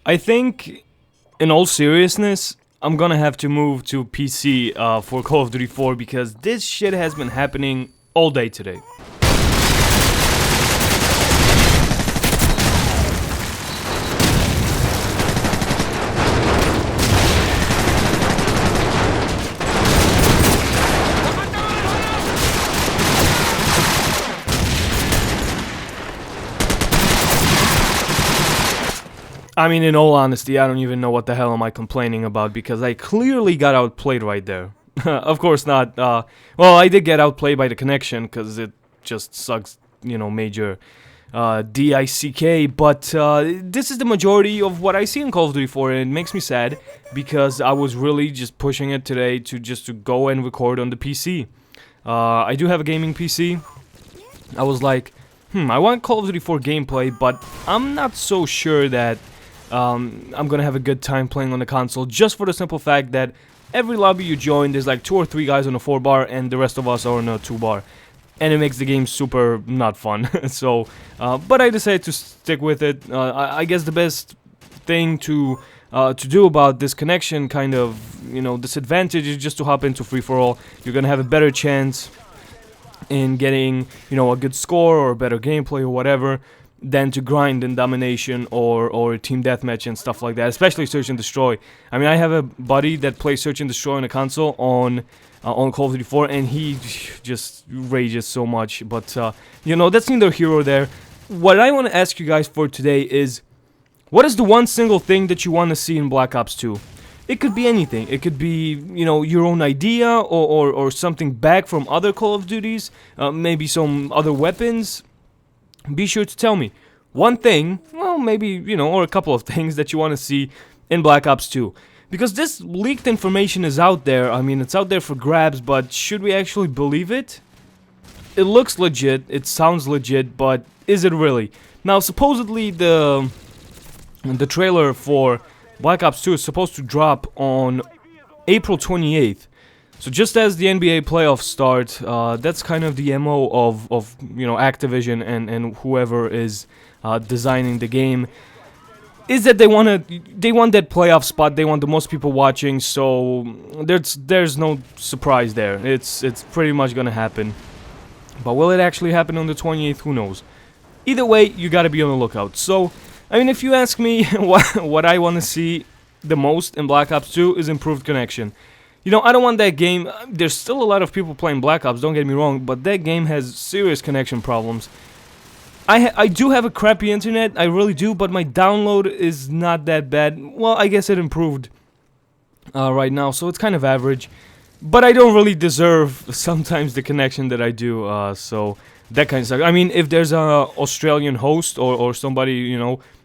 I think, in all seriousness, I'm gonna have to move to PC for Call of Duty 4 because this shit has been happening all day today. I mean, in all honesty, I don't even know what the hell am I complaining about because I clearly got outplayed right there. Of course not. Well, I did get outplayed by the connection because it just sucks, major DICK. But this is the majority of what I see in Call of Duty 4, and it makes me sad because I was really just pushing it today to go and record on the PC. I do have a gaming PC. I was like, I want Call of Duty 4 gameplay, but I'm not so sure that I'm gonna have a good time playing on the console, just for the simple fact that every lobby you join, there's like 2 or 3 guys on a 4 bar, and the rest of us are on a 2 bar, and it makes the game super not fun. So, but I decided to stick with it. I guess the best thing to do about this connection kind of disadvantage is just to hop into free for all. You're gonna have a better chance in getting a good score or better gameplay or whatever than to grind in domination or team deathmatch and stuff like that, especially search and destroy. I mean, I have a buddy that plays search and destroy on a console on Call of Duty 4, and he just rages so much. But that's neither here or there. What I want to ask you guys for today is, what is the one single thing that you want to see in Black Ops 2? It could be anything. It could be, your own idea or something back from other Call of Duties, maybe some other weapons. Be sure to tell me one thing, well, maybe, or a couple of things that you want to see in Black Ops 2. Because this leaked information is out there. I mean, it's out there for grabs, but should we actually believe it? It looks legit, it sounds legit, but is it really? Now, supposedly the trailer for Black Ops 2 is supposed to drop on April 28th. So just as the NBA playoffs start, that's kind of the MO of Activision and whoever is designing the game, is that they want that playoff spot, they want the most people watching, so there's no surprise there. It's pretty much gonna happen. But will it actually happen on the 28th? Who knows? Either way, you gotta be on the lookout. So, I mean, if you ask me what I want to see the most in Black Ops 2 is improved connection. I don't want that game. There's still a lot of people playing Black Ops, don't get me wrong, but that game has serious connection problems. I do have a crappy internet, I really do, but my download is not that bad. Well, I guess it improved right now, so it's kind of average. But I don't really deserve sometimes the connection that I do, so that kind of stuff. I mean, if there's a Australian host or somebody,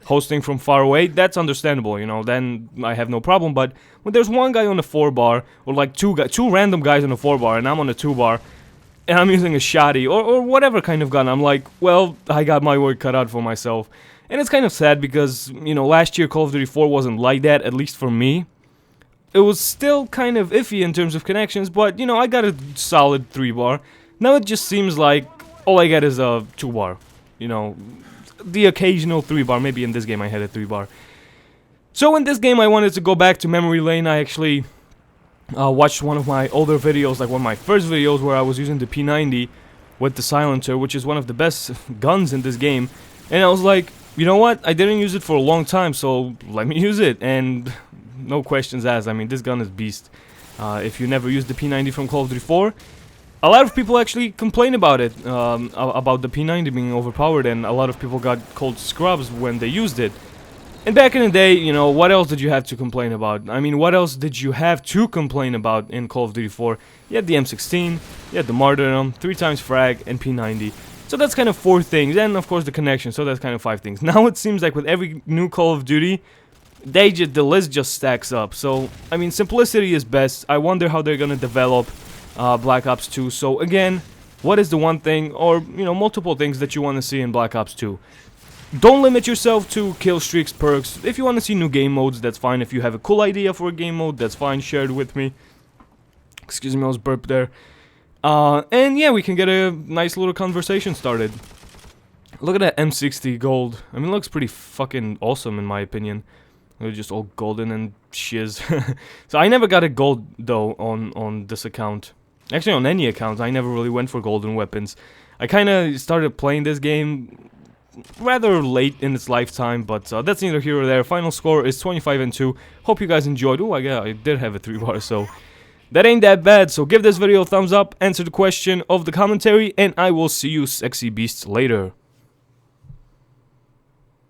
hosting from far away, that's understandable, then I have no problem. But when there's one guy on the 4 bar, or like two random guys on the 4 bar, and I'm on the 2 bar, and I'm using a shotty, or whatever kind of gun, I'm like, well, I got my work cut out for myself. And it's kind of sad because, last year Call of Duty 4 wasn't like that, at least for me. It was still kind of iffy in terms of connections, but, I got a solid 3 bar. Now it just seems like all I get is a 2 bar, the occasional 3 bar. Maybe in this game I had a 3 bar. So in this game I wanted to go back to memory lane. I actually watched one of my older videos, like one of my first videos, where I was using the P90 with the silencer, which is one of the best guns in this game. And I was like, you know what, I didn't use it for a long time, so let me use it. And no questions asked. I mean, this gun is beast. If you never used the P90 from Call of Duty 4, a lot of people actually complain about it, about the P90 being overpowered, and a lot of people got called scrubs when they used it. And back in the day, what else did you have to complain about? I mean, what else did you have to complain about in Call of Duty 4? You had the M16, you had the Martyrdom, 3 times frag, and P90. So that's kind of 4 things, and of course the connection, so that's kind of 5 things. Now it seems like with every new Call of Duty, the list just stacks up. So, I mean, simplicity is best. I wonder how they're gonna develop Black Ops 2. So again, what is the one thing, or multiple things that you want to see in Black Ops 2? Don't limit yourself to kill streaks, perks. If you want to see new game modes, that's fine. If you have a cool idea for a game mode, that's fine. Share it with me. Excuse me, I was burped there. And yeah, we can get a nice little conversation started. Look at that M60 gold. I mean, it looks pretty fucking awesome in my opinion. They're just all golden and shiz. So I never got a gold though on this account. Actually, on any account, I never really went for golden weapons. I kind of started playing this game rather late in its lifetime, but that's neither here or there. Final score is 25-2. Hope you guys enjoyed. Oh, yeah, I did have a 3-bar, so that ain't that bad. So give this video a thumbs up, answer the question of the commentary, and I will see you sexy beasts later.